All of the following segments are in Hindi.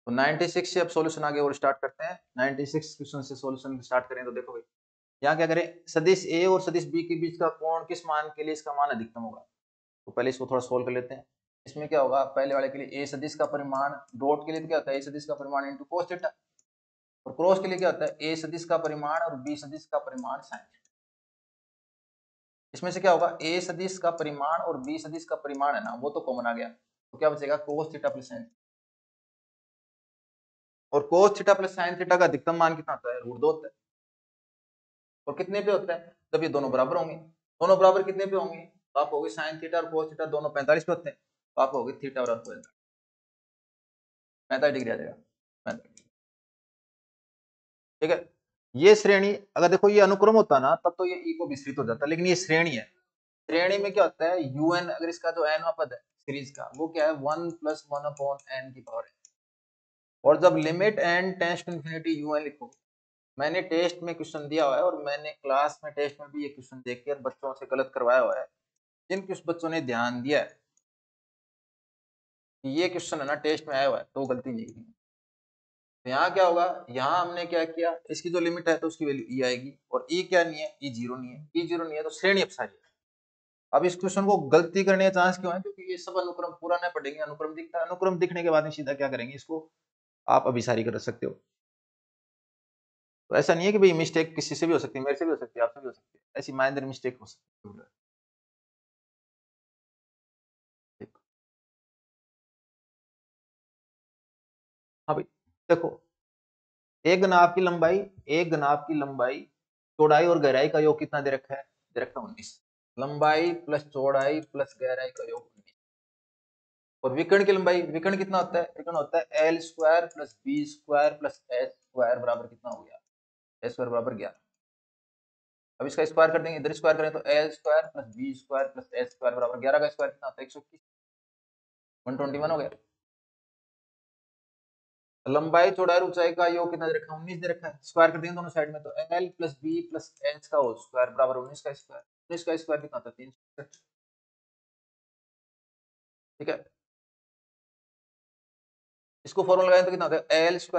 तो 96 से अब सॉल्यूशन आगे और स्टार्ट करते हैं। 96 क्वेश्चन से सॉल्यूशन स्टार्ट करें तो देखो भाई यहाँ क्या करें, सदिश ए और सदिश बी के बीच का कोण किस मान के लिए इसका मान अधिकतम होगा। तो पहले इसको थोड़ा सोल्व कर लेते हैं। इसमें क्या होगा, पहले वाले के लिए ए सदिश का परिमाण, डॉट के लिए तो क्या होता है ए सदिश का परिमाण इंटू कोस थीटा, और क्रॉस के लिए क्या होता है ए सदिश का परिमाण और बी सदिश का परिमाण साइन थीटा। इसमें से क्या होगा, ए सदिश का परिमाण और बी सदिश का परिमाण है ना वो तो कॉमन आ गया, तो क्या बचेगा कोस थीटा प्लस साइन। और cos theta plus sine theta का अधिकतम मान कितना होता है, √2 होता है। और कितने पे होता है, जब ये दोनों बराबर होंगे। दोनों बराबर कितने पे होंगे, तो आप होगी साइन थीटा और कोस थीटा दोनों 45 पे होते हैं, तो आप होगी थीटा और 45 डिग्री आ जाएगा 45। ठीक है, ये श्रेणी अगर देखो ये अनुक्रम होता ना तब तो ये ई को विस्तृत हो जाता, लेकिन ये श्रेणी है। श्रेणी में क्या होता है, un अगर इसका जो n पद है सीरीज का वो क्या है 1 + 1/n की पावर है। और जब limit n tends to infinity un लिखो, मैंने टेस्ट में क्वेश्चन दिया हुआ है और मैंने क्लास में टेस्ट में भी ये क्वेश्चन देख के बच्चों से गलत करवाया हुआ है। जिन कुछ बच्चों ने ध्यान दिया है कि ये क्वेश्चन है ना टेस्ट में आया हुआ है तो गलती नहीं की। तो यहाँ क्या होगा, यहाँ हमने क्या किया, इसकी जो लिमिट है तो उसकी वैल्यू ई आएगी, और ई क्या नहीं है, ई जीरो नहीं है, ई जीरो नहीं है तो श्रेणी अपसारी है। अब इस क्वेश्चन को गलती करने का चांस क्यों है, क्योंकि ये सब अनुक्रम पूरा नहीं पढ़ेंगे, अनुक्रम दिखता है, अनुक्रम दिखने के बाद में सीधा क्या करेंगे, इसको आप अभिसारी कर सकते हो। तो ऐसा नहीं है कि भाई मिस्टेक किसी से भी हो सकती है, मेरे से भी हो सकती है, आपसे भी हो सकती है, ऐसी माइनर मिस्टेक हो सकती है। हाँ भाई देखो, एक घनाभ की लंबाई चौड़ाई और गहराई का योग कितना दे रखा है, दे रखा है 19। लंबाई प्लस चौड़ाई प्लस गहराई का योग 19। और विकर्ण की लंबाई, विकर्ण कितना होता है, विकर्ण होता है l² + b² + s² बराबर कितना हो गया, s² बराबर 11। अब इसका स्क्वायर कर देंगे, इधर स्क्वायर करें तो l² + b² + s² बराबर 11 का स्क्वायर कितना होता है 121, 121 हो गया। लंबाई चौड़ाई ऊंचाई का योग कितना दे रखा है 19 दे रखा है, स्क्वायर कर देंगे दोनों साइड में तो l + b + h का होल स्क्वायर बराबर 19 का स्क्वायर, 19 का स्क्वायर कितना होता है 360। ठीक है, इसको फॉर्मूला लगाएं तो कितना होता है l² +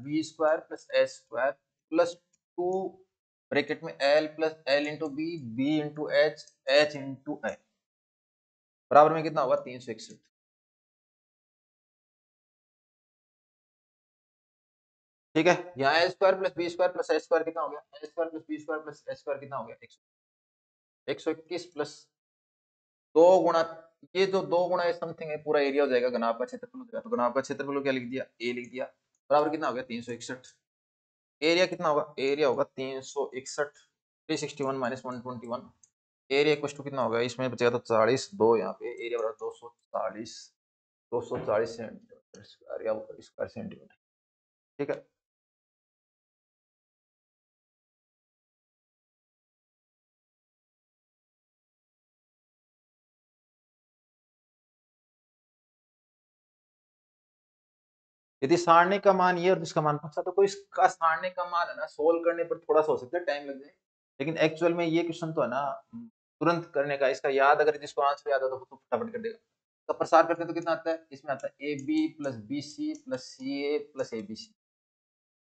b² + s² plus 2 bracket में l + l * b b * h h * i बराबर में कितना होगा 361। ठीक है, यहाँ l² + b² + s² कितना हो गया, l² + b² + s² कितना हो गया 121 प्लस 2 गुणा, ये जो 2 गुणा समथिंग है पूरा एरिया हो जाएगा, घनाभ का क्षेत्रफल हो जाएगा, तो घनाभ का क्षेत्रफल क्या लिख दिया, a लिख दिया, बराबर कितना हो गया 361। एरिया कितना होगा, एरिया होगा 361, 361 - 121, एरिया इक्वल टू कितना होगा, इसमें बचेगा तो 40, 2 यहाँ पे एरिया बराबर 240, 240 सेंटीमीटर स्क्वायर सेंटीमीटर। ठीक है, यदि सारणी का मान ये और इसका मान पूछा तो कोई इसका सारणी का मान है ना सोल्व करने पर थोड़ा सा हो सकता है टाइम लग जाए, लेकिन एक्चुअल में ये क्वेश्चन तो है ना तुरंत करने का, इसका याद अगर जिसको आंसर याद हो तो फटाफट कर देगा। तो प्रसार करते हैं तो कितना आता है, इसमें आता है AB + BC + CA + ABC।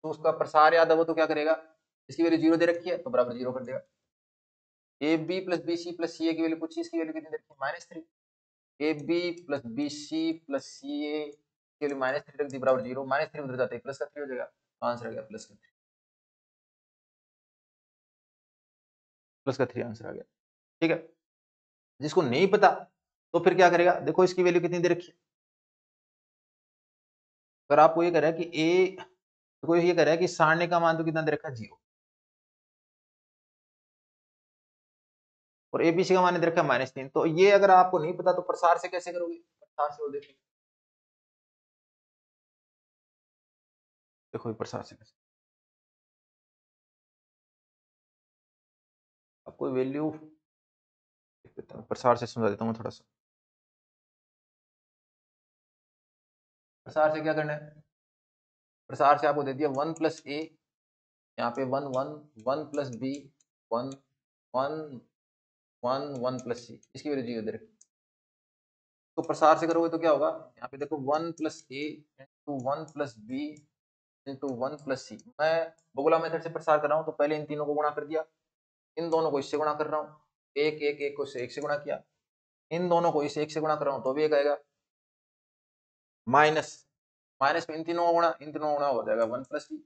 तो उसका प्रसार याद है वो तो क्या करेगा, इसकी वैल्यू 0 दे रखी है तो बराबर 0 कर देगा। AB + BC + CA की वैल्यू पूछी, इसकी वैल्यू कितनी दे रखी है -3। AB + BC + CA की वैल्यू -3 रख दी बराबर 0, -3 उधर जाते हैं +3 हो जाएगा, तो आंसर आ गया +3 आंसर आ गया। ठीक है, जिसको नहीं पता तो फिर क्या करेगा, देखो इसकी वैल्यू कितनी दे रखी है, अगर आपको ये कह रहा है कि ए, तो ये कह रहा है कि सारणी का मान तो कितना दे रखा है 0 और एबीसी का मान दे रखा है -3, तो ये अगर आपको नहीं पता तो प्रसार से कैसे करोगे, प्रसार से देखो, देखो प्रसार से कैसे आपको वैल्यू प्रसार से समझा देता हूँ थोड़ा सा। प्रसार से क्या करना है, प्रसार से आपको दे दिया 1 + a, यहाँ पे 1 1 1 + b 1 1 1 1 + c, इसकी वैल्यू 0 दे रखी, इसको प्रसार से करोगे तो क्या होगा, यहाँ पे देखो 1 plus A into 1 plus B into 1 plus C. मैं बोगला मेथड से प्रसार कर रहा हूँ तो पहले इन तीनों को गुणा कर दिया, इन दोनों को इससे गुणा कर रहा हूँ, एक एक एक को इससे एक से गुणा किया, इन दोनों को इससे एक से गुणा कर रहा हूँ तो भी एक आएगा, माइनस माइनस में इन तीनों का गुणा, इन तीनों का गुणा हो जाएगा 1 प्लस बी,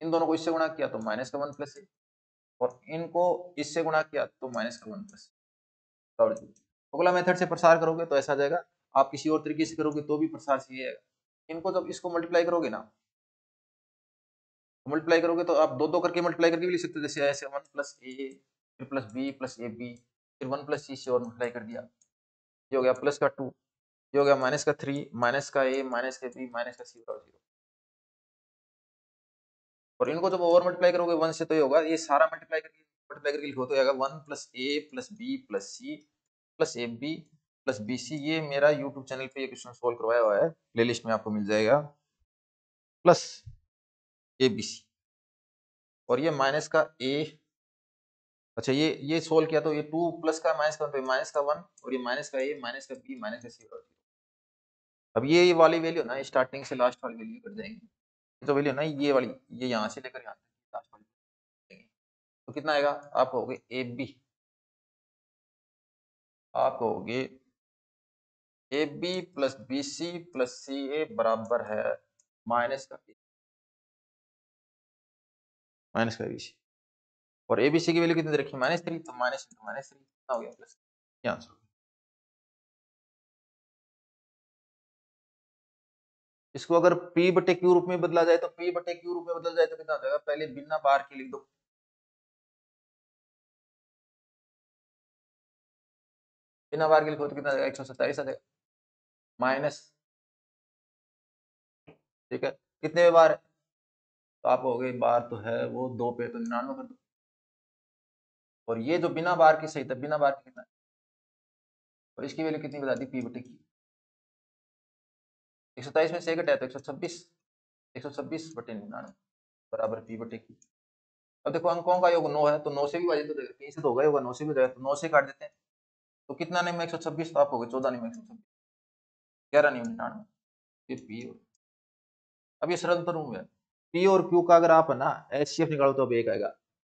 इन दोनों को इससे गुणा किया तो माइनस का 1 प्लस ए, और इनको इससे गुणा किया तो माइनस का 1 प्लस। अगला मेथड से प्रसार करोगे तो ऐसा आ जाएगा, आप किसी और तरीके से करोगे तो भी प्रसार से ही आएगा। इनको जब इसको मल्टीप्लाई करोगे ना, मल्टीप्लाई करोगे तो आप दो दो करके मल्टीप्लाई करके भी लिख सकते हो, जैसे ऐसे 1 प्लस ए फिर plus B plus A B फिर 1 प्लस सी से और मल्टीप्लाई कर दिया, ये हो गया प्लस का 2, ये हो गया माइनस का 3 माइनस का ए माइनस का बी माइनस का सी बराबर 0। और इनको जब ओवर मल्टीप्लाई करोगे 1 से तो ये होगा, ये सारा मल्टीप्लाई करके लिखो तो आएगा 1 plus A plus B plus C plus A B plus B C. ये मेरा यूट्यूब चैनल पे ये क्वेश्चन सोल्व करवाया हुआ है, प्लेलिस्ट में आपको मिल जाएगा, प्लस ए बी सी। और ये माइनस का ए, अच्छा ये सोल्व किया तो ये 2 प्लस का माइनस का 1 तो माइनस का 1, और ये माइनस का ए माइनस का बी माइनस का सी बराबर 0। अब ये वाली वैल्यू ना स्टार्टिंग से लास्ट वाली वैल्यू कर जाएंगे, जो वैल्यू ना ये वाली, ये यहाँ से लेकर यहाँ तक लास्ट वाली देंगे तो कितना आएगा, आप कहोगे ए बी, आप कहोगे A B plus B C plus C A बराबर है माइनस का बी सी, और ए बी सी की वैल्यू कितनी दे रखी है -3, तो माइनस इंटू -3 कितना हो गया प्लस, ये आंसर हो गया। इसको अगर p बटे q रूप में बदला जाए तो p बटे q रूप में बदल जाए तो कितना हो जाएगा, पहले बिना बार के लिख दो, बिना बार के लिखो तो कितना आ जाएगा 127 आ जाएगा माइनस, ठीक है कितने बार है, तो आप हो गए बार तो है वो 2 पे तो 99 कर दो, और ये जो बिना बार की सही था, बिना बार की कितना है? और इसकी वैल्यू कितनी बता दी p बटे q, 127 में से एक घटाया तो 126, 126 बटे 99 बराबर p बटे q। अब देखो अंकों का योग 9 है तो 9 से भी विभाजित हो जाएगा, 3 से तो होगा, 9 से भी हो जाएगा तो 9 से काट देते हैं तो कितना नहीं में 126, तो आप हो गए 14 नहीं में 126, 11 नहीं में 99, ये p। अब ये सरल रूप है, p और q का अगर आप है ना HCF निकालो तो अब एक आएगा,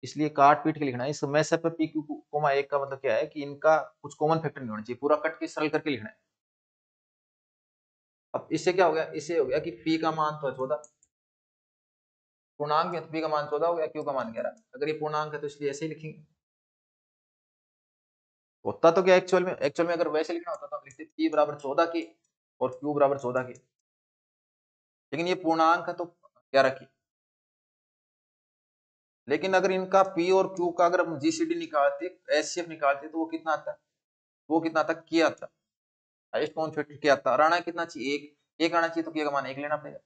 इसलिए काट पीट के लिखना है। इस मैसेज पे p q कोमा 1 का मतलब क्या है कि इनका कुछ कॉमन फैक्टर नहीं होना चाहिए, पूरा कट के सरल करके लिखना है। अब इससे क्या हो गया, इससे हो गया कि p का मान तो है 14, पूर्णांक है तो p का मान 14 हो गया, q का मान 11। अगर ये पूर्णांक है तो इसलिए ऐसे ही लिखेंगे, होता तो क्या एक्चुअल में अगर वैसे लिखना होता तो हम लिखते p बराबर 14 की और q बराबर 14 की, लेकिन ये पूर्णांक है तो 11 की। लेकिन अगर इनका p और q का अगर हम जीसीडी निकालते, एचसीएफ निकालते तो वो कितना आता है, वो कितना आता, k आता, हाईएस्ट कॉमन फैक्टर k आता, राणा कितना चाहिए, एक आना चाहिए तो k का मान 1 लेना पड़ेगा।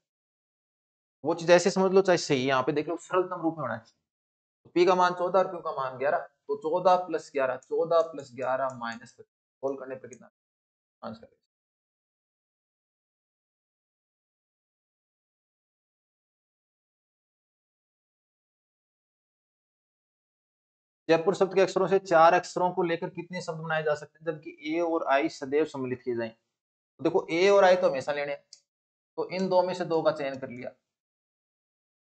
वो चीज ऐसे समझ लो चाहे सही, यहाँ पे देख लो सरलतम रूप में होना चाहिए, तो p का मान 14 और q का मान 11, तो 14 प्लस 11, 14 प्लस 11 माइनस, सोल्व करने पर कितना आंसर है। जयपुर शब्द के अक्षरों से 4 अक्षरों को लेकर कितने शब्द बनाए जा सकते हैं जबकि ए और आई सदैव सम्मिलित किए जाएं। तो देखो ए और आई तो हमेशा लेने हैं, तो इन दो में से दो का चयन कर लिया,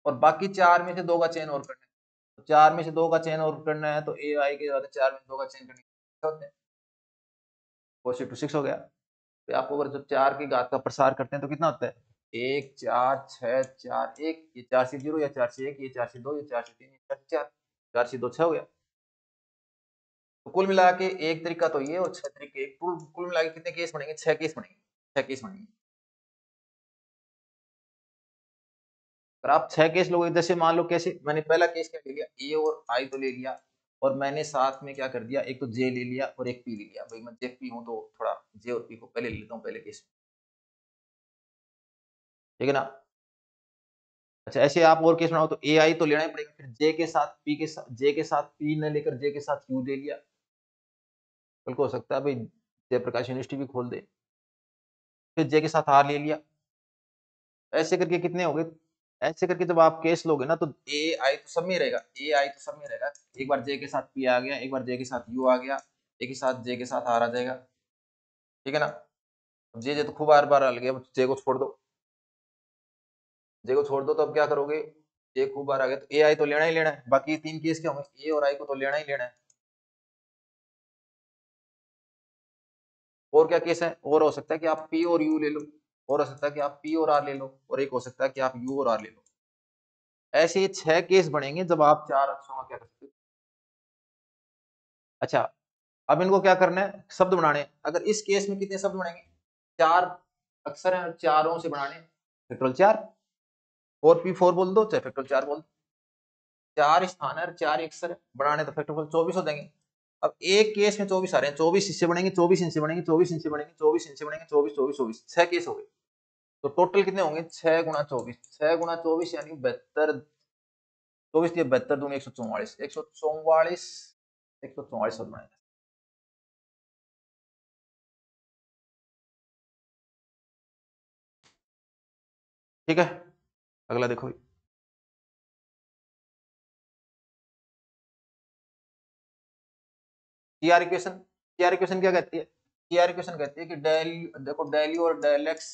और बाकी 4 में से दो का चयन और करना है, तो 4 में से दो का चयन और करना है तो ए आई के बाद 4 में से दो का चयन करने हैं, 4 6 हो गया। तो आपको अगर जब 4 की घात का प्रसार करते हैं तो कितना होता है, 1 4 6 4 1, ये 4 से 0 या 4 से 1, ये 4 से 2, ये 4 से 3, ये 4 से 4, 4 से 2 6 हो गया। तो कुल मिला के एक तरीका तो ये और 6 तरीके, कुल मिला के कितने केस बनेंगे, 6 केस बनेंगे, 6 केस बनेंगे। अगर आप 6 केस लोगे, जैसे मान लो कैसे, मैंने पहला केस क्या ले लिया, ए और आई तो ले लिया, और मैंने साथ में क्या कर दिया, एक तो जे ले लिया और एक पी ले लिया, भाई मैं जे पी हूं तो थोड़ा जे और पी को पहले ले लेता हूं पहले केस में, ठीक है ना। अच्छा ऐसे आप और केस बनाओ तो ए आई तो लेना ही पड़ेगा, फिर जे के साथ पी के साथ, जे के साथ पी न लेकर जे के साथ यू ले लिया, बिल्कुल हो सकता है भाई जयप्रकाश यूनिवर्सिटी भी खोल दे, फिर जे के साथ आर ले लिया, ऐसे करके कितने हो गए। ऐसे करके जब आप केस लोगे ना तो ए आई तो सब में रहेगा, ए आई तो सब में रहेगा, एक बार जे के साथ पी आ गया, एक बार जे के साथ यू आ गया, एक ही साथ जे के साथ आर आ जाएगा, ठीक है ना। जे तो खूब बार बार आ गया, जे को छोड़ दो, जे को छोड़ दो तो अब क्या करोगे, जे खूब बार आ गया तो ए आई तो लेना ही लेना है, बाकी तीन केस क्या होंगे, ए और आई को तो लेना ही लेना है। और क्या केस है, और हो सकता है कि आप पी और यू ले लो, और हो सकता है कि आप पी और आर ले लो, और एक हो सकता है कि आप यू और आर ले लो। ऐसे ये 6 केस बनेंगे जब आप 4 अक्षरों का क्या कर सकते हो। अच्छा, अब इनको क्या करना है, शब्द बनाने। अगर इस केस में कितने शब्द बनेंगे, 4 अक्षर हैं और चारों से बनाने, फैक्टोरियल 4, 4p4 बोल दो चाहे फैक्टोरियल 4 बोल दो, 4 स्थान है और 4 अक्षर है, बनाने तो फैक्टोरियल 24 हो जाएंगे। अब एक केस में 24 आ रहे हैं, 24 इससे बनेंगे, 24 इनसे बनेंगे, 24 इनसे बनेंगे, 24 इनसे बनेंगे, 24 24 24, 6 केस हो गए। तो टोटल कितने होंगे, 6 गुणा 24, 6 गुणा 24 यानी 72, 24 दिए 72 दूनी 144, 144, 144 शब्द बनाएंगे। ठीक है, अगला देखो। टीआर इक्वेशन, टीआर इक्वेशन क्या कहती है, टीआर इक्वेशन कहती है कि डेल, देखो डेल यू और डेल एक्स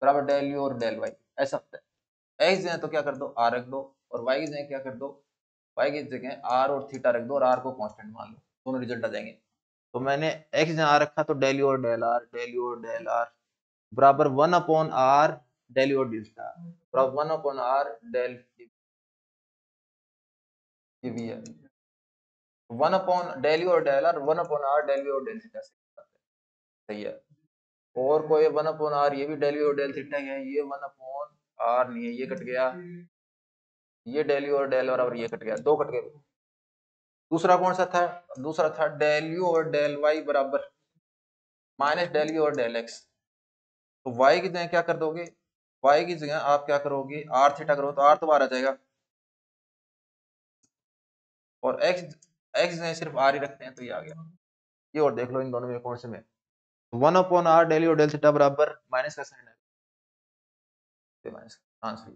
बराबर डेल यू और डेल वाई, ऐसा होता है। एक्स जो तो क्या कर दो, आर रख दो, और वाई की जगह क्या कर दो, वाई की जगह आर और थीटा रख दो, और आर को कांस्टेंट मान लो, दोनों रिजल्ट आ जाएंगे। तो मैंने एक्स जहाँ रखा तो डेल यू और डेल आर, डेल यू और डेल आर बराबर 1/r डेल यू और डेल थीटा बराबर 1/r डेल वी है, 1/डेल यू और del R, 1/r del U और डेल थीटा, सही है। और कोई 1/r, ये भी डेल यू और डेल थीटा है, ये 1/r नहीं है, ये कट गया, ये डेल यू और डेल बराबर ये कट गया, दो कट गए। दूसरा कौन सा था, दूसरा था डेल यू और डेल वाई बराबर माइनस डेल यू और डेल एक्स। तो वाई की जगह क्या कर दोगे, वाई की जगह आप क्या करोगे, आर थीटा करो तो आर तो बाहर आ जाएगा, और एक्स, एक्स जगह सिर्फ आर ही रखते हैं तो ये आ गया। ये और देख लो इन दोनों में कौन से में, 1/r डेल यू और डेल थीटा बराबर माइनस का साइन है, माइनस आंसर।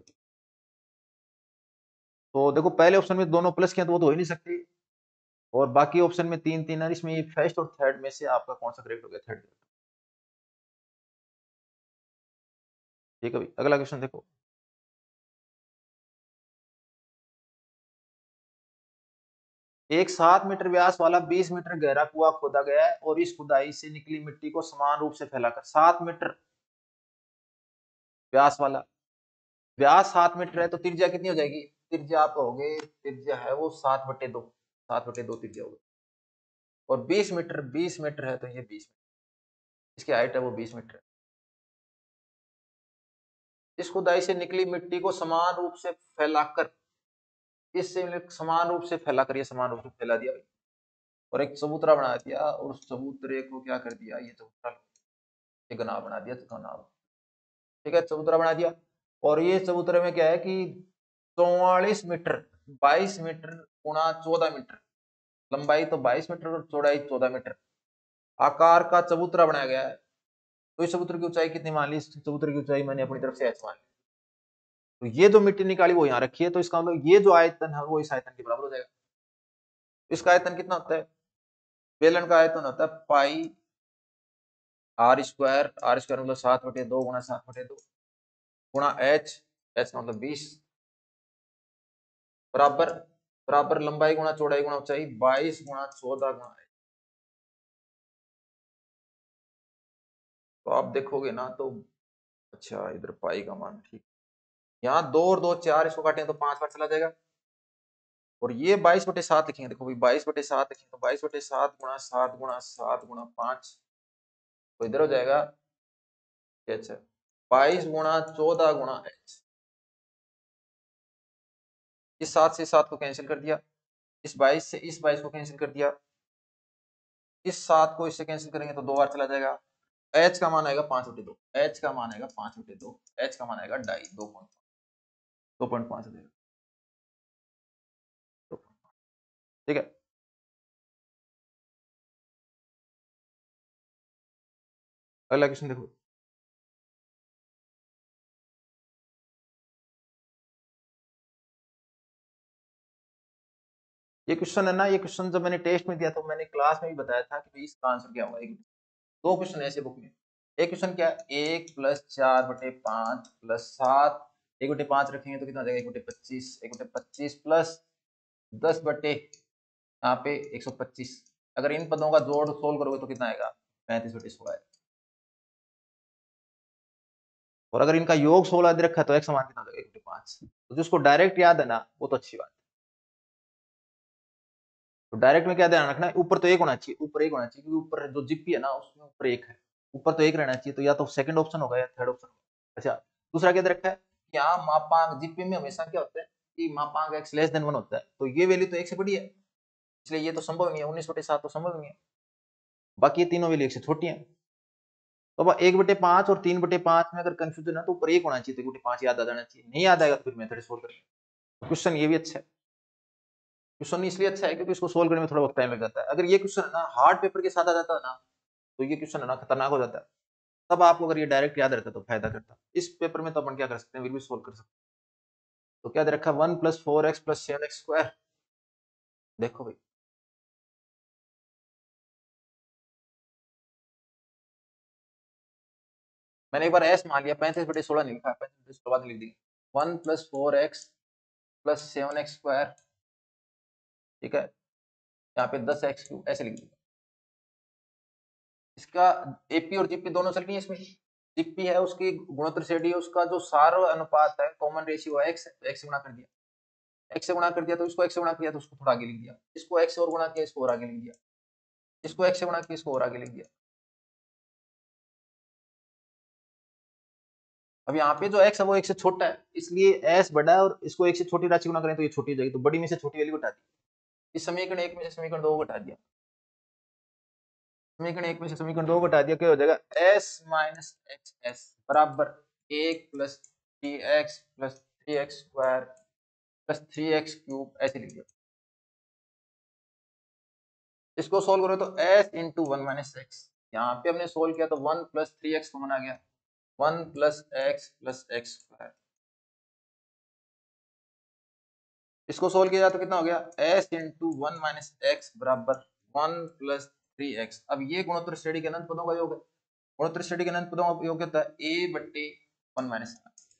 तो देखो पहले ऑप्शन में दोनों प्लस किया तो वो तो हो ही नहीं सकती, और बाकी ऑप्शन में तीन तीन है, इसमें ये फर्स्ट और थर्ड में से आपका कौन सा करेक्ट हो गया, थर्ड। ठीक है भाई, अगला क्वेश्चन देखो। एक 7 मीटर व्यास वाला 20 मीटर गहरा कुआं खोदा गया है और इस खुदाई से निकली मिट्टी को समान रूप से फैलाकर 7 मीटर व्यास वाला, व्यास 7 मीटर है तो त्रिज्या कितनी हो जाएगी, त्रिज्या आप कहोगे त्रिज्या है वो 7/2, 7/2 त्रिज्या होगी, और 20 मीटर, 20 मीटर है तो ये 20 मीटर, इसकी हाइट है वो 20 मीटर है। इस खुदाई से निकली मिट्टी को समान रूप से फैलाकर, इससे समान रूप से फैलाकर, ये समान रूप से फैला दिया भाई, और एक चबूतरा बना दिया, और उस चबूतरे को क्या कर दिया, ये चबूतरा एक घना बना दिया, घना, ठीक है चबूतरा बना दिया। और ये चबूतरे में क्या है कि 44 मीटर, 22 मीटर गुणा 14 मीटर, लंबाई तो 22 मीटर और चौड़ाई 14 मीटर आकार का चबूतरा बनाया गया है। तो इस चबूतरे की ऊंचाई कितनी मान ली, इस चबूतरे की ऊंचाई मैंने अपनी तरफ से एच मान ली। तो ये जो मिट्टी निकाली वो यहाँ रखी है, तो इसका मतलब ये जो आयतन है वो इस आयतन के बराबर हो जाएगा। इसका आयतन कितना होता है, बेलन का आयतन होता है पाई आर स्क्वायर, आर स्क्वायर मतलब 7/2 गुणा 7/2 गुणा एच, एच मतलब 20 बराबर, बराबर लंबाई गुणा चौड़ाई गुणा ऊंचाई 22 गुणा 14 गुणा एच। तो आप देखोगे ना तो, अच्छा इधर पाई का मान ठीक, यहाँ 2 और 2 4, इसको काटें तो 5 बार चला जाएगा, और ये 22/7 लिखेंगे, देखो भाई 22/7 लिखेंगे तो 22/7 गुणा 7 गुणा 7 गुणा 5, तो इधर हो जाएगा एच है 22 गुणा 14 गुणा एच। इस 7 से 7 को कैंसिल कर दिया, इस 22 से इस 22 को कैंसिल कर दिया, इस 7 को इससे कैंसिल करेंगे तो 2 बार चला जाएगा। एच का मान आएगा 5/2, एच का मान आएगा 5/2, एच का मान आएगा 2.5, 2.5 देगा, ठीक है। अगला क्वेश्चन देखो। ये क्वेश्चन है ना, ये क्वेश्चन जब मैंने टेस्ट में दिया तो मैंने क्लास में भी बताया था कि इसका आंसर क्या होगा। दो क्वेश्चन ऐसे बुक में, एक क्वेश्चन क्या है, 1+4/5 +7, 1/5 रखेंगे तो कितना हो जाएगा, 1/25, 1/25 प्लस 10 यहाँ पे 125। अगर इन पदों का जोड़ सोल्व करोगे तो कितना आएगा, 35/16 है। और अगर इनका योग 16 दे रखा है तो x समान कितना हो जाएगा, 1/5। तो जिसको डायरेक्ट याद है ना वो तो अच्छी बात है। तो डायरेक्ट में क्या ध्यान रखना है, ऊपर तो 1 होना चाहिए, ऊपर 1 होना चाहिए, क्योंकि ऊपर जो जीपी है ना उसमें ऊपर 1 है, ऊपर तो 1 रहना चाहिए। तो या तो सेकंड ऑप्शन होगा या थर्ड ऑप्शन होगा। अच्छा, दूसरा क्या दे रखा है, यहाँ मापांक जीपी में हमेशा क्या होता है कि मापांक x लेस देन 1 होता है, तो ये वैल्यू तो 1 से बड़ी है, इसलिए ये तो संभव नहीं है, 19/7 तो संभव नहीं है। बाकी ये तीनों वैल्यू 1 से छोटी है। तो अब 1/5 और 3/5 में अगर कंफ्यूजन है तो ऊपर 1 होना चाहिए, तो 1/5 याद आ जाना चाहिए। नहीं याद आएगा तो फिर मेथड सोल्व करेंगे। क्वेश्चन ये भी अच्छा है, क्वेश्चन इसलिए अच्छा है क्योंकि इसको सोल्व करने में थोड़ा बहुत टाइम लग जाता है। अगर ये क्वेश्चन ना हार्ड पेपर के साथ आ जाता है ना तो ये क्वेश्चन है ना खतरनाक हो जाता है। तब आपको अगर ये डायरेक्ट याद रहता तो फायदा करता। इस पेपर में तो अपन क्या कर सकते हैं, फिर भी सोल्व कर सकते हैं। तो क्या दे रखा है, 1 + 4x + 7x²। देखो भाई, मैंने एक बार एस मान लिया, 35/16 नहीं लिखा, 35/16 बाद लिख दी। 1 + 4x + 7x², ठीक है, यहाँ पे 10x³ ऐसे लिख दिया। इसका एपी और जीपी दोनों चल रही है। इसमें जीपी है उसकी गुणोत्तर श्रेणी, उसका जो सार अनुपात है, कॉमन रेशियो है, x से गुणा कर दिया, x से गुणा कर दिया तो इसको x से गुणा किया तो उसको थोड़ा आगे लिख दिया, इसको x से और गुणा किया इसको और आगे लिख दिया, इसको x से गुणा किया इसको और आगे लिख दिया। अब यहाँ पे जो x है वो 1 से छोटा है, इसलिए s बड़ा है, और इसको 1 से छोटी राशि गुणा करें तो ये छोटी हो जाएगी, तो बड़ी में से छोटी वैल्यू घटा दी। इस समीकरण 1 में से समीकरण 2 घटा दिया, समीकरण 1 में से समीकरण 2 घटा दिया, क्या हो जाएगा, s - xs बराबर 1 + 3x + 3x² + 3x³ ऐसे लिख दिया। इसको सोल्व करो तो s × 1 - x, यहाँ पे हमने सोल्व किया तो 1 + 3x कॉमन आ गया, 1 + x + x²। इसको सोल्व किया जाए तो कितना हो गया, s × 1 - x बराबर 1 + 3x। अब ये गुणोत्तर श्रेणी के अनंत पदों का योग है, गुणोत्तर श्रेणी के अनंत पदों का योग होता है a/1 - r।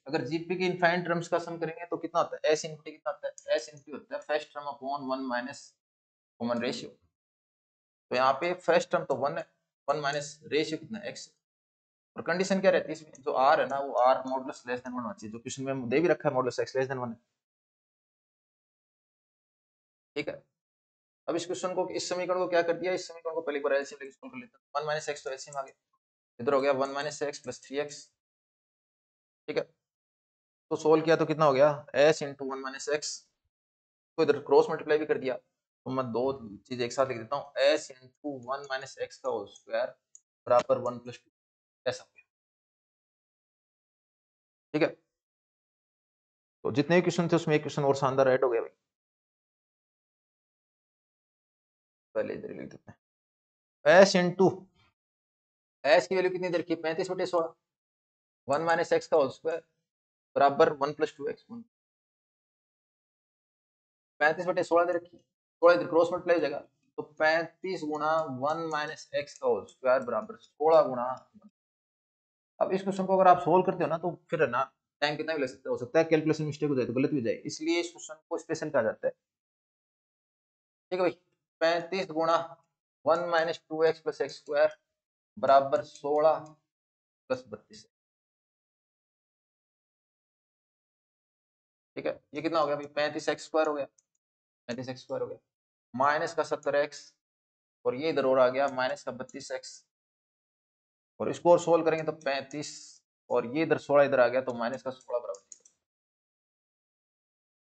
अगर जीपी के इनफाइनाइट टर्म्स का सम करेंगे तो कितना होता है, s × t कितना होता है, s × t होता है first term upon 1 minus common ratio. तो यहाँ पे फर्स्ट टर्म तो 1 है, 1 माइनस रेशियो कितना है, x। और कंडीशन क्या रहती है इसमें, जो r है ना वो r मॉडुलस लेस देन 1 होना चाहिए, जो क्वेश्चन में दे भी रखा है मॉडुलस x लेस देन 1 है, ठीक है। अब इस क्वेश्चन को, इस समीकरण को क्या कर दिया, इस समीकरण को पहले बार एलसीएम लेके सॉल्व कर लेते हैं। 1 - x तो एलसीएम आ गया, इधर हो गया 1 - x + 3x, ठीक है। तो सोल्व किया तो कितना हो गया, s × 1 - x, तो इधर क्रॉस मल्टीप्लाई भी कर दिया, तो मैं दो चीज एक साथ लिख देता हूँ, s × 1 - x का होल स्क्वायर बराबर 1 + 2, ऐसा हो गया, ठीक है। तो जितने क्वेश्चन थे उसमें एक क्वेश्चन और शानदार ऐड हो गया भाई, पहले इधर लिख देते हैं, s × s की वैल्यू कितनी दे रखी है, 35/16, 1 - x का होल स्क्वायर बराबर 1 + 2x, 35/16 दे रखी है, थोड़ा इधर क्रॉस मल्टीप्लाई हो जाएगा, तो 35 × 1 - x का होल स्क्वायर बराबर 16 × 1। अब इस क्वेश्चन को अगर आप सोल्व करते हो ना तो फिर है ना टाइम कितना भी लग सकता है, हो सकता है कैलकुलेशन मिस्टेक हो जाए तो गलत भी हो जाए, इसलिए इस क्वेश्चन को स्पेशल कहा जाता है, ठीक है भाई। 35 × 1 - 2x + x² बराबर 16 + 32, ठीक है। ये कितना हो गया भाई, 35x² हो गया, 35x² हो गया, माइनस का 70x, और ये इधर और आ गया माइनस का 32x, और इसको और सोल्व करेंगे तो 35, और ये इधर 16 इधर आ गया तो माइनस का 16 बराबर 0।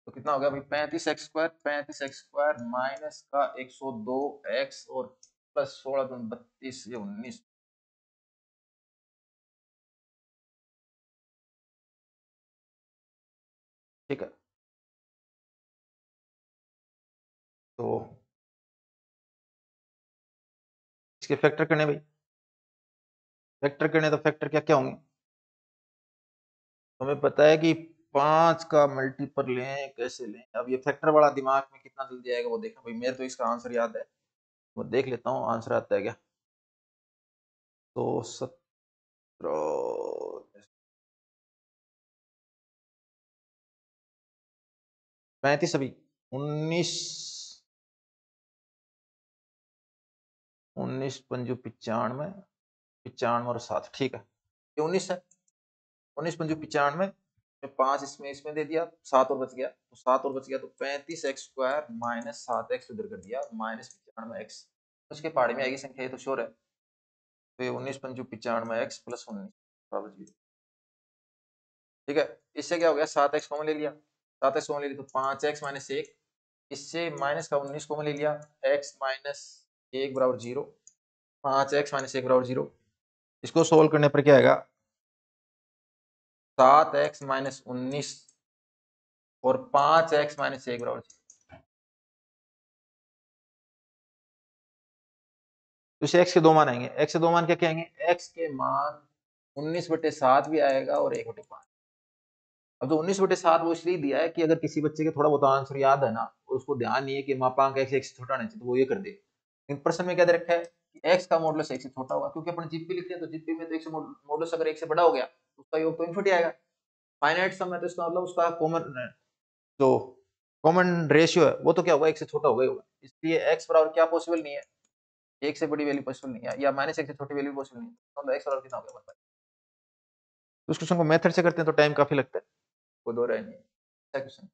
तो कितना हो गया भाई, 35x² माइनस का 102x और प्लस 16 × 32 ये 19, ठीक है। तो इसके फैक्टर करने भाई, फैक्टर करने तो फैक्टर क्या क्या होंगे, हमें पता है कि 5 का मल्टीपल लें कैसे लें। अब ये फैक्टर वाला दिमाग में कितना जल्दी आएगा वो देखना भाई, मेरे तो इसका आंसर याद है, वो देख लेता हूँ आंसर आता है क्या। तो तो 35 अभी 19 19 पंजू 95 95 और 7 ठीक है, ये 19 है। 19 पंजू 95 में 5 इसमें दे दिया, 7 और बच गया, तो 7 और बच गया, तो 35x² माइनस 7x इधर कर दिया माइनस 95x, उसके पहाड़ी में आएगी संख्या, ये तो श्योर है। तो ये 19 पंजू 95x प्लस 19 बराबर 0। ठीक है, इससे क्या हो गया, 7x कॉमन ले लिया, 7x कॉमन ले लिया तो 5x माइनस 1, इससे माइनस का 19 कॉमन ले लिया, x माइनस 1 बराबर 0, 5x माइनस 1 बराबर 0। इसको सोल्व करने पर क्या आएगा, 7x माइनस 19 और 5x माइनस 1 बराबर 0। तो इसे x के दो मान आएंगे, x के दो मान क्या क्या आएंगे, x के मान 19/7 भी आएगा और 1/5। अब तो 19/7 वो इसलिए दिया है कि अगर किसी बच्चे के थोड़ा बहुत आंसर याद है ना और उसको ध्यान नहीं है कि मापांक x एक से छोटा नहीं चाहिए, तो वो ये कर दे। लेकिन प्रश्न में क्या दे रखा है कि x का मॉडुलस 1 से छोटा होगा, क्योंकि अपन जीपी लिखते हैं तो जीपी में तो 1 से मॉडुलस अगर 1 से बड़ा हो गया तो उसका योग तो इनफिनिटी आएगा। फाइनाइट सम है तो इसका मतलब उसका कॉमन जो कॉमन रेशियो है वो तो क्या होगा, 1 से छोटा होगा ही होगा। इसलिए x बराबर क्या पॉसिबल नहीं है, 1 से बड़ी वैल्यू पॉसिबल नहीं है, या -1 से छोटी वैल्यू पॉसिबल नहीं है, मतलब x बराबर कितना हो गया बताइए। तो उस क्वेश्चन को मेथड से करते हैं तो टाइम काफी लगता है, वो दो रहे नहीं है क्वेश्चन।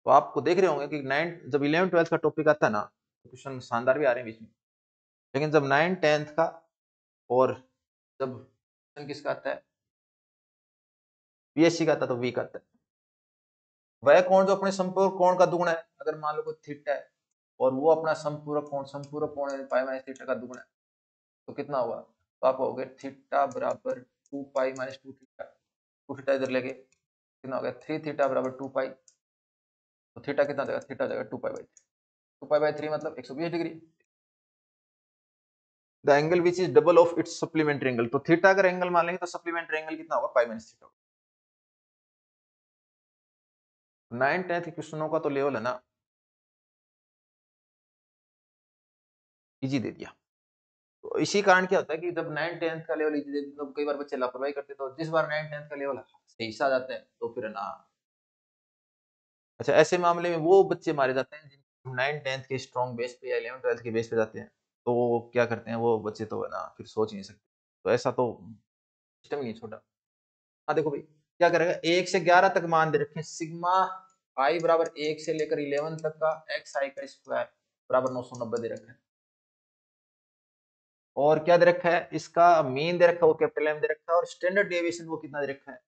तो आपको देख रहे होंगे कि 9 जब 11 12 का टॉपिक आता है ना तो क्वेश्चन शानदार भी आ रहे हैं बीच में, लेकिन जब 9 10 का और जब क्वेश्चन किसका आता है, बीएससी का आता है, तो वीक आता है। वह कोण जो अपने संपूर्ण कोण का दुगुना है, अगर मान लो कोई थीटा है और वो अपना संपूरक कोण है पाई माइनस थीटा का दुगुना है, तो कितना होगा, तो आप कहोगे थीटा बराबर 2 पाई माइनस 2 थीटा, 2 थीटा इधर लेके कितना हो गया 3 थीटा बराबर 2 पाई, तो थीटा कितना देगा, थीटा देगा 2 पाई बाई 3, 2 पाई बाई 3 मतलब 120 degree. The angle which is double of its supplementary angle, तो थीटा अगर एंगल मान लेंगे तो सप्लीमेंट्री एंगल कितना होगा, पाई माइनस थीटा। 9 10 के क्वेश्चनों का तो लेवल है ना इजी दे दिया। तो इसी कारण क्या होता है कि जब 9 10 का लेवल इजी दे दिया तो कई बार बच्चे लापरवाही करते हैं, तो जिस बार 9 10 का लेवल सही से आ जाता है तो फिर ना, अच्छा ऐसे मामले में वो बच्चे मारे जाते हैं जिन 9 10 के स्ट्रॉन्ग बेस पे या 11 12 के बेस पे जाते हैं, तो वो क्या करते हैं वो बच्चे तो है ना फिर सोच नहीं सकते, तो ऐसा तो सिस्टम ही नहीं छोटा। हाँ देखो भाई क्या करेगा, 1 से 11 तक मान दे रखे हैं, सिग्मा आई बराबर 1 से लेकर 11 तक का एक्स आई का स्क्वायर बराबर 990 दे रखा है, और क्या दे रखा है, इसका मीन दे रखा है वो कैपिटल एम दे रखा है, और स्टैंडर्ड डेविएशन वो कितना दे रखा है,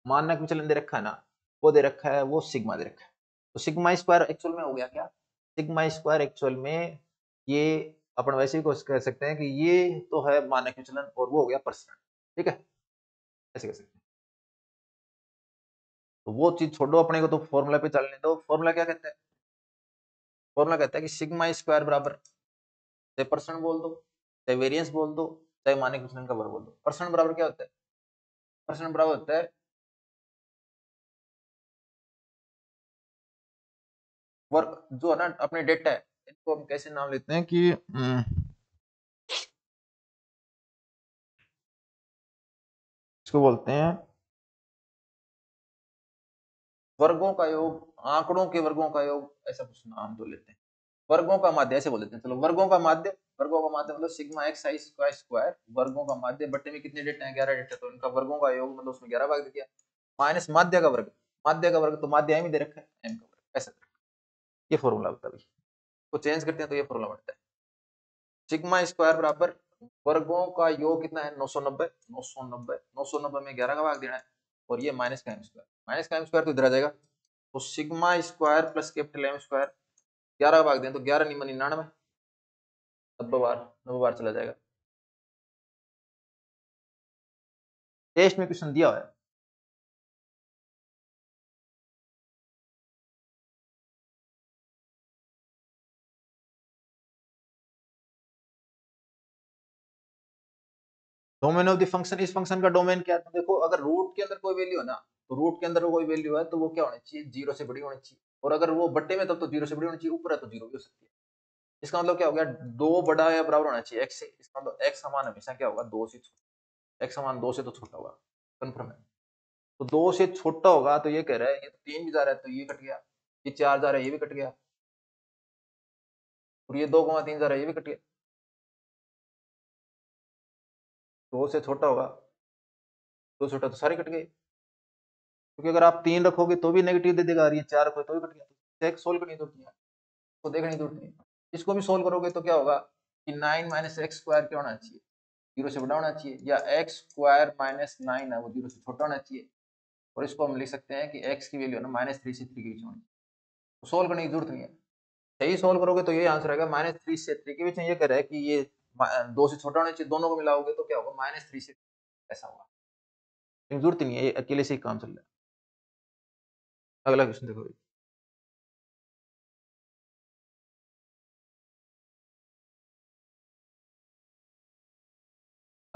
मानक विचलन दे रखा है ना, वो दे रखा है वो सिग्मा दे रखा है। तो सिग्मा स्क्वायर एक्चुअल में हो गया क्या, सिग्मा स्क्वायर एक्चुअल में ये अपन वैसे ही कह सकते हैं कि ये तो है मानक विचलन और वो हो गया परसेंट, ठीक है, ऐसे कह सकते हैं। तो वो चीज छोड़ो, अपने को तो फॉर्मूला पे चलने दो। फॉर्मूला क्या कहता है, फॉर्मूला कहता है कि सिग्मा स्क्वायर बराबर चाहे परसेंट बोल दो, चाहे वेरिएंस बोल दो, चाहे मानक विचलन का वर्ग बोल दो। परसेंट बराबर क्या होता है, परसेंट बराबर होता है वर्क जो है ना अपने डेटा है, इसको हम कैसे नाम लेते हैं कि इसको बोलते हैं वर्गों का योग, आंकड़ों के वर्गों का योग, ऐसा कुछ नाम तो लेते हैं, वर्गों का माध्य ऐसे बोल देते हैं। चलो वर्गों का माध्य, वर्गों का माध्य मतलब सिग्मा एक्स आई का स्क्वायर, वर्गों का माध्य बट्टे में कितने डेटा है 11 डेटा, तो इनका वर्गों का योग मतलब उसमें 11 भाग दे दिया, माइनस माध्य का वर्ग, माध्य का वर्ग तो माध्य एम ही दे रखा है, एम का वर्ग, ऐसा ये फॉर्मूला होता है भाई, तो चेंज करते हैं तो ये फॉर्मूला बनता है सिग्मा स्क्वायर बराबर वर्गों का योग कितना है 990, 990 990 में 11 का भाग देना है, और ये माइनस का एम स्क्वायर, माइनस का एम स्क्वायर तो इधर आ जाएगा, तो sigma square plus capital M square 11 का भाग दें तो 11 निम्न 99, 90 बार चला जाएगा। टेस्ट में क्वेश्चन दिया हुआ है, डोमेन ऑफ द फंक्शन, इस फंक्शन का डोमेन क्या है, तो देखो अगर रूट के अंदर कोई वैल्यू है ना, तो रूट के अंदर कोई वैल्यू है तो वो क्या होनी चाहिए, जीरो से बड़ी होनी चाहिए, और अगर वो बट्टे में तब तो जीरो से बड़ी होनी चाहिए, ऊपर है तो जीरो भी हो सकती है। इसका मतलब क्या हो गया, 2 बड़ा या बराबर होना चाहिए x से, इसका मतलब x समान हमेशा क्या होगा 2 से छोटा, x समान 2 से तो छोटा होगा, कंफर्म है। तो 2 से छोटा होगा तो ये कह रहा है ये तो 3 भी जा रहा है तो ये कट गया, ये 4 जा रहा है ये भी कट गया, और ये 2,3 जा रहा है ये भी कट गया। 2 से छोटा होगा, 2 छोटा तो सारे कट गए, क्योंकि अगर आप 3 रखोगे तो भी नेगेटिव दे देगा, और ये 4 रखोगे तो भी कट गया, तो सोल्व करनी जरूरत नहीं है, तो देखने की जरूरत नहीं। इसको भी सोल्व करोगे तो क्या होगा कि 9 माइनस एक्स स्क्वायर क्या होना चाहिए, 0 से बड़ा होना चाहिए, या एक्स स्क्वायर माइनस 9 है वो 0 से छोटा होना चाहिए, और इसको हम लिख सकते हैं कि x की वैल्यू है ना -3 से 3 के बीच होनी, तो सोल्व करने की जरूरत नहीं है। सही सोल्व करोगे तो ये आंसर आएगा -3 से 3 के बीच में, ये कह रहा है कि ये 2 से छोटा होना चाहिए, दोनों को मिलाओगे तो क्या होगा -3 से ऐसा होगा, जरूरत नहीं है, ये अकेले से ही काम चल रहा है। अगला क्वेश्चन देखो,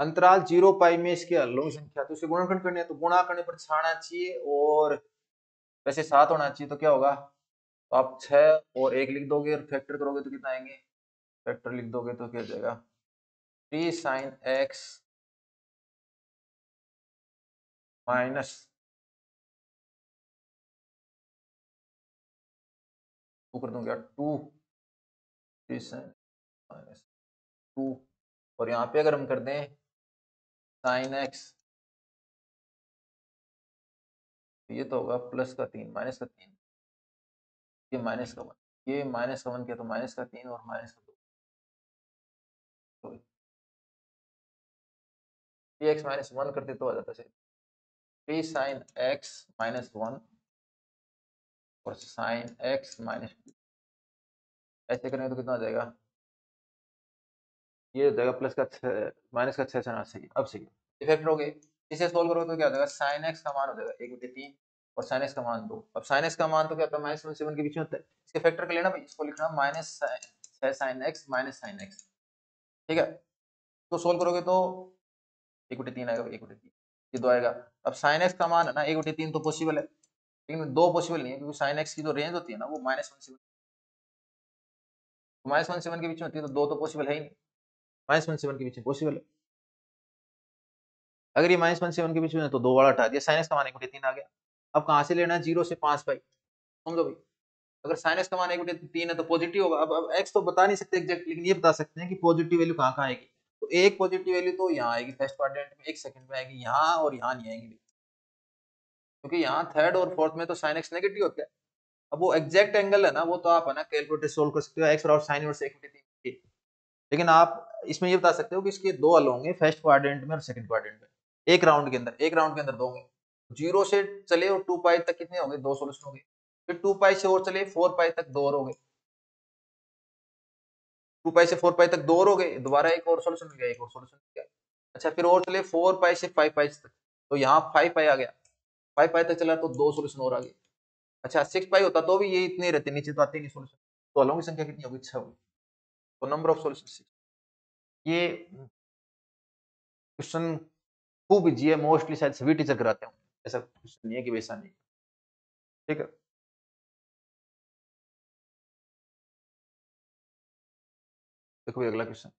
अंतराल 0 पाई में इसके हलों की संख्या, तो इसे गुणनखंड करने है तो गुणा करने पर 6 आना चाहिए, और वैसे 7 होना चाहिए, तो क्या होगा, तो आप 6 और 1 लिख दोगे और फैक्टर करोगे तो कितना आएंगे, फैक्टर लिख दोगे तो क्या हो जाएगा 3 sin x माइनस 2 कर दूंगा 2 3 sin माइनस 2, और यहाँ पे अगर हम कर दें sin x, तो ये तो होगा +3 -3, ये -1, ये -1 किया तो -3 और -2, तो ये x -1 करते तो आ जाता है 3 sin x -1 और sin x -2, ऐसे करेंगे तो कितना आ जाएगा, ये हो जाएगा प्लस का 6 माइनस का 6 चना सही, अब सही इफेक्ट हो गए। इसे सोल्व करोगे तो क्या हो जाएगा, sin x का मान हो जाएगा 1/3 और sin x का मान 2, अब sin x का मान तो क्या होता है -1 के बीच में होता है, इसके फैक्टर कर लेना भाई, इसको लिखना -6 sin x -sin x, ठीक है। तो सोल्व करोगे तो 1/3 आएगा, 1/3 ये 2 आएगा। अब sin x का मान है ना 1/3 तो पॉसिबल है, लेकिन 2 पॉसिबल नहीं है, क्योंकि sin x की जो रेंज होती है ना वो -1 से -1 के बीच में होती है, तो 2 तो पॉसिबल है ही नहीं, -1 के बीच में पॉसिबल है। अगर ये -1 के बीच में है तो 2 वाला हटा दिया, sin x का मान 1/3 आ गया। अब कहाँ से लेना है, 0 से 5 पाई, समझो भाई, अगर sin x का मान 1/3 है तो पॉजिटिव होगा। अब x तो बता नहीं सकते एग्जैक्ट, लेकिन ये बता सकते हैं कि पॉजिटिव वैल्यू कहाँ आएगी, तो एक पॉजिटिव वैल्यू तो यहाँ आएगी फर्स्ट क्वाड्रेंट में, एक सेकंड में आएगी यहाँ, और यहाँ नहीं आएगी, क्योंकि यहाँ थर्ड और फोर्थ में तो sin x नेगेटिव होता है। अब वो एग्जैक्ट एंगल है ना, वो तो आप है ना कैलकुलेटर सोल्व कर सकते हो, x और sin इनवर्स 1/3, लेकिन आप इसमें ये बता सकते हो कि इसके 2 हल होंगे फर्स्ट क्वाड्रेंट में और सेकंड क्वाड्रेंट में, एक राउंड के अंदर, एक राउंड के अंदर 2 होंगे, 0 से चले और 2 पाई तक कितने होंगे, 2 सॉल्यूशन होंगे, फिर 2 पाई से और चले 4 पाई तक 2 और हो गए, 2 पाई से 4 पाई तक 2 और हो गए, दोबारा एक और सॉल्यूशन मिल गया, एक और सॉल्यूशन मिल गया। अच्छा फिर और चले 4 पाई से 5 पाई तक, तो यहाँ 5 पाई आ गया, 5 पाई तक चला तो 2 सॉल्यूशन और आ गए। अच्छा 6 पाई होता तो भी ये इतने रहते, नीचे तो आते नहीं सॉल्यूशन, तो हलों की संख्या कितनी होगी, 6 होगी, तो नंबर ऑफ सॉल्यूशन 6। ये क्वेश्चन खूब इजी है, मोस्टली शायद सभी टीचर कराते होंगे, ऐसा क्वेश्चन नहीं है कि वैसा नहीं, ठीक है। देखो भाई अगला क्वेश्चन,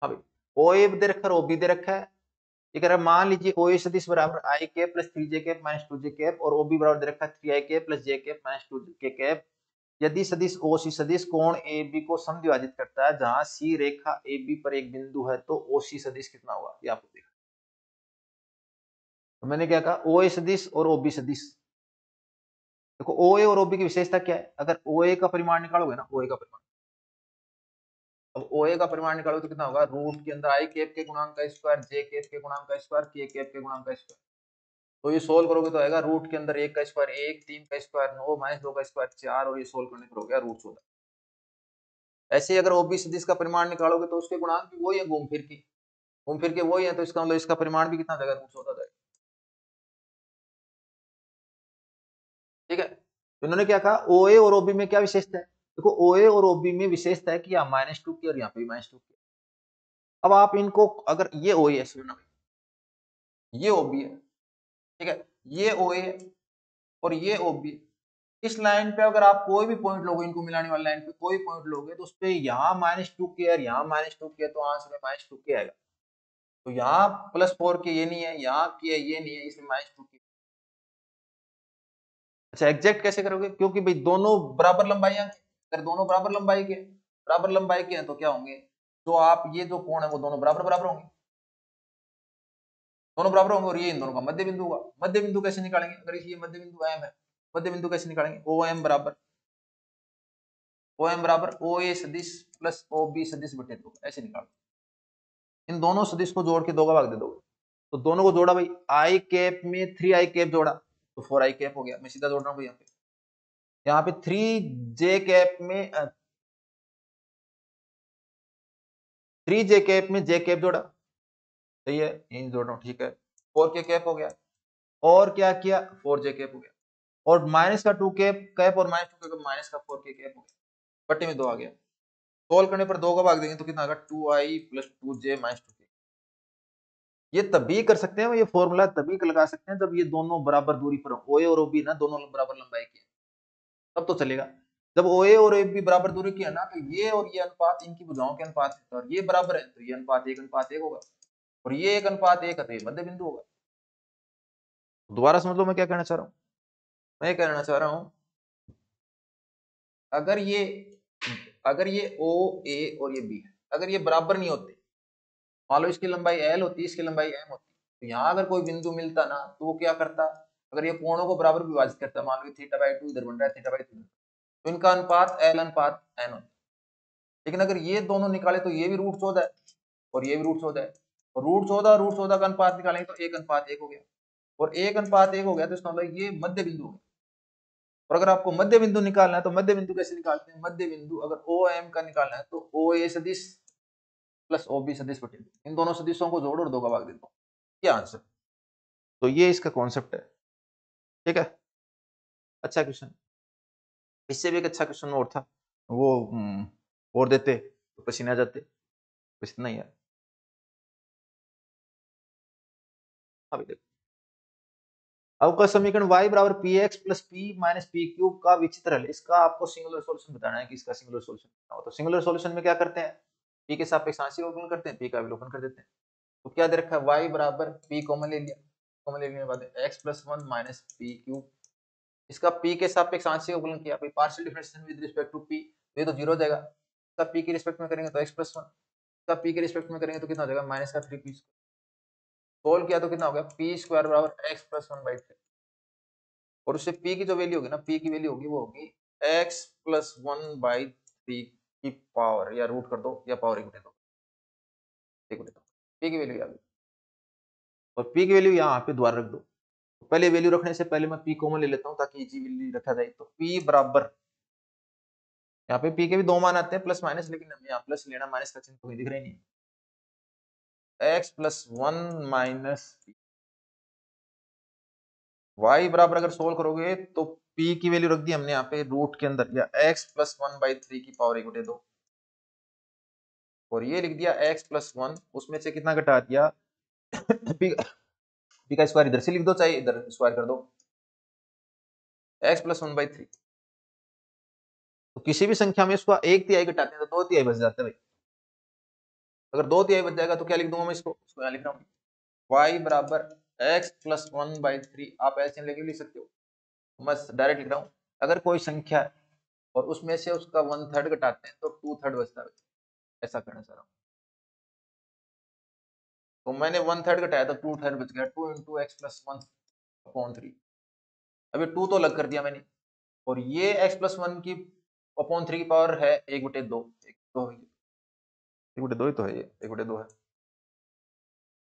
हाँ भाई, ओ ए दे रखा है, ओ बी दे रखा है, ये कह रहा है मान लीजिए ओ ए सदिश बराबर आई कैप प्लस 3 जे कैप माइनस 2 जे कैप, और ओ बी बराबर दे रखा है 3 आई कैप प्लस जे कैप माइनस 2 के कैप, यदि सदिश ओ सी सदिश कोण ए बी को समद्विभाजित करता है जहां सी रेखा ए बी पर एक बिंदु है, तो ओ सी सदिश कितना होगा, ये आपको देखना। तो मैंने क्या कहा, ओ ए सदिश और ओ बी सदिश, देखो ओ ए और ओ बी की विशेषता क्या है, अगर ओ ए का परिमाण निकालोगे ना, ओ ए का परिमाण, अब ओ ए का परिमाण निकालो तो कितना होगा, रूट के अंदर आई कैप के गुणांक का स्क्वायर, जे कैप के गुणांक का स्क्वायर, के कैप के गुणांक का स्क्वायर, तो ये सोल्व करोगे तो आएगा रूट के अंदर 1 का स्क्वायर 1, 3 का स्क्वायर 9, -2 का स्क्वायर 4, और ये सोल्व करने पर हो गया रूट 14। ऐसे ही अगर ओबी सदिश का परिमाण निकालोगे तो उसके गुणांक भी वही है, घूम फिर के वही है, तो इसका मतलब इसका परिमाण भी कितना जाएगा, रूट 14 जाएगा, ठीक है। तो इन्होंने क्या कहा, ओ ए और ओबी में क्या विशेषता है, देखो ओ ए और ओबी में विशेषता है कि यहाँ -2 की और यहाँ पे -2 की। अब आप इनको, अगर ये ओ ए है, सुनना ये ओबी है, ठीक है, ये ओ ए और ये ओबी। इस लाइन पे अगर आप कोई भी पॉइंट लोगे, इनको मिलाने वाली लाइन पे कोई पॉइंट लोगे तो उस पे यहाँ -2k और यहाँ -2k, तो आंसर में -2k आएगा। तो यहाँ +4k ये नहीं है, यहाँ k ये नहीं है, इसमें -2k। अच्छा एग्जैक्ट कैसे करोगे, क्योंकि भाई दोनों बराबर लंबाई हैं, अगर दोनों बराबर लंबाई के हैं तो क्या होंगे, तो आप ये जो कोण है वो दोनों बराबर बराबर होंगे, दोनों बराबर होंगे, और ये इन दोनों का मध्य बिंदु होगा। मध्य बिंदु कैसे निकालेंगे, अगर ये मध्य बिंदु एम है, मध्य बिंदु कैसे निकालेंगे, ओ एम बराबर ओ ए सदिश प्लस ओ बी सदिश बटे 2, ऐसे निकालो। इन दोनों सदिश को जोड़ के 2 का भाग दे दोगे, तो दोनों को जोड़ा भाई, आई कैप में 3i कैप जोड़ा तो 4i कैप हो गया। मैं सीधा जोड़ रहा हूँ यहाँ पे 3j कैप में 3j कैप में j कैप जोड़ा, सही है, इन जोड़ रहा हूँ, ठीक है, 4k कैप हो गया, और क्या किया 4j कैप हो गया, और माइनस का 2 कैप कैप और -2 कैप माइनस का 4k कैप हो गया, बटे में 2 आ गया। सोल्व करने पर 2 का भाग देंगे तो कितना आएगा, 2i plus 2j minus 2k। ये तभी कर सकते हैं, ये फॉर्मूला तभी लगा सकते हैं जब ये दोनों बराबर दूरी पर हो, ओए और ओबी ना दोनों बराबर लंबाई की है, तब तो चलेगा। जब ओए और ओबी बराबर दूरी की है ना, तो ये और ये अनुपात इनकी भुजाओं के अनुपात है, और ये बराबर है तो ये अनुपात 1:1 होगा, और ये 1:1 है तो ये मध्य बिंदु होगा। दोबारा समझ लो मैं क्या कहना चाह रहा हूँ। मैं कहना चाह रहा हूँ, अगर ये ओ ए और ये बी है, अगर ये बराबर नहीं होते, मान लो इसकी लंबाई एल होती, इसकी लंबाई एम होती, तो यहाँ अगर कोई बिंदु मिलता ना तो वो क्या करता, अगर ये कोणों को बराबर विभाजित करता, मान लो θ/2 इधर बन रहा है, θ/2, तो इनका अनुपात एल अनुपात एन होता। लेकिन अगर ये दोनों निकाले तो ये भी √14 है और ये भी √14 है, और √14 का अनुपात निकालेंगे तो 1:1 हो गया, और 1:1 हो गया तो इसका मतलब ये मध्य बिंदु हो गया। और अगर आपको मध्य बिंदु निकालना है तो मध्य बिंदु कैसे निकालते हैं, मध्य बिंदु अगर ओ एम का निकालना है तो ओ ए सदिश प्लस ओ बी सदिश बटे 2, इन दोनों सदिशों को जोड़ और 2 का भाग दे दो, ये आंसर। तो ये इसका कॉन्सेप्ट है, ठीक है। अच्छा क्वेश्चन, इससे भी एक अच्छा क्वेश्चन और था, वो और देते तो पसीने आ जाते, बस इतना ही है। अभी देखो, अवकल समीकरण y बराबर px plus p minus p cube का विचित्र हल, इसका आपको सिंगुलर सॉल्यूशन बताना है कि इसका सिंगुलर सॉल्यूशन क्या हो। तो सिंगुलर सॉल्यूशन में क्या करते हैं, p के सापेक्ष आंशिक अवकलन करते हैं, p का अवलोकन कर देते हैं। तो क्या दे रखा है, y बराबर p कॉमन ले लिया, कॉमन लेने के बाद x प्लस 1 माइनस p क्यूब, इसका p के सापेक्ष आंशिक अवकलन किया, भाई partial differentiation with respect to p, ये तो 0 हो जाएगा। इसका p के रिस्पेक्ट में करेंगे तो x प्लस 1, इसका p के रिस्पेक्ट में करेंगे तो कितना हो जाएगा, माइनस का 3p। सोल्व किया तो कितना हो गया, p स्क्वायर बराबर x प्लस 1/3, और उससे p की जो वैल्यू होगी ना, p की वैल्यू होगी वो होगी x प्लस 1/3 की पावर, या रूट कर दो या पावर 1 दे दो, p की वैल्यू आ गई, और p की वैल्यू यहाँ पे द्वारा रख दो। तो पहले वैल्यू रखने से पहले मैं p कॉमन ले लेता हूँ ताकि इजी वैल्यू रखा जाए। तो p बराबर, यहाँ पे p के भी 2 मान आते हैं प्लस माइनस, लेकिन हमें यहाँ प्लस लेना, माइनस का चिन्ह कोई दिख रहा ही नहीं, x प्लस 1 माइनस y बराबर अगर सोल्व करोगे तो p की वैल्यू रख दी हमने यहाँ पे रूट के अंदर, या x प्लस 1/3 की पावर 1/2, और ये लिख दिया x प्लस 1, उसमें से कितना घटा दिया p का स्क्वायर इधर से लिख दो, चाहे इधर स्क्वायर कर दो, x प्लस 1/3। तो किसी भी संख्या में इसको 1/3 घटाते हैं तो 2/3 बच जाता है भाई। अगर 2/3 बच जाएगा तो क्या लिख दूंगा मैं, इसको यहाँ लिख रहा हूँ, y बराबर x प्लस 1/3, आप एलसीएम लेके लिख सकते हो, मैं डायरेक्ट लिख रहा हूँ, अगर कोई संख्या है और उसमें से उसका 1/3 घटाते हैं तो 2/3 बचता है, ऐसा करना चाह रहा हूँ। तो मैंने 1/3 घटाया तो 2/3 बच गया, 2 इंटू एक्स प्लस 1/3, अभी 2 तो अलग कर दिया मैंने, और ये x प्लस 1 की अपॉन 3 की पावर है 1/2, 1/2 ही तो है, ये 1/2 है,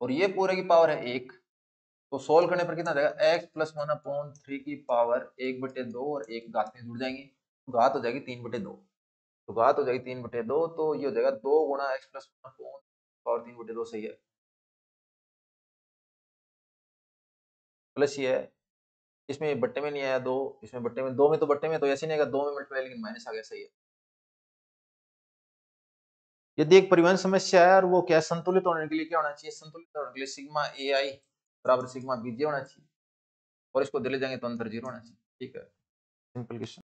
और ये पूरे की पावर है 1, तो सोल्व करने पर कितना जाएगा, x प्लस 1/3 की पावर 1/2, और एक घात में जुड़ जाएंगे, तो घात हो जाएगी 3/2, तो घात हो जाएगी 3/2, तो ये हो जाएगा 2 गुणा x प्लस 1 पावर 3/2, सही है, प्लस ये है, इसमें बट्टे में नहीं आया 2, इसमें बट्टे में 2 में, तो बट्टे में तो ऐसे नहीं आएगा, 2 में मल्टीप्लाई, लेकिन माइनस आ गया, सही है। यदि एक परिवहन समस्या है और वो क्या संतुलित होने के लिए क्या होना चाहिए, संतुलित होने के लिए सिग्मा ए आई बराबर सिग्मा बीजे होना चाहिए और इसको दिले जाएंगे तो अंतर 0 होना चाहिए। ठीक है, सिंपल क्वेश्चन।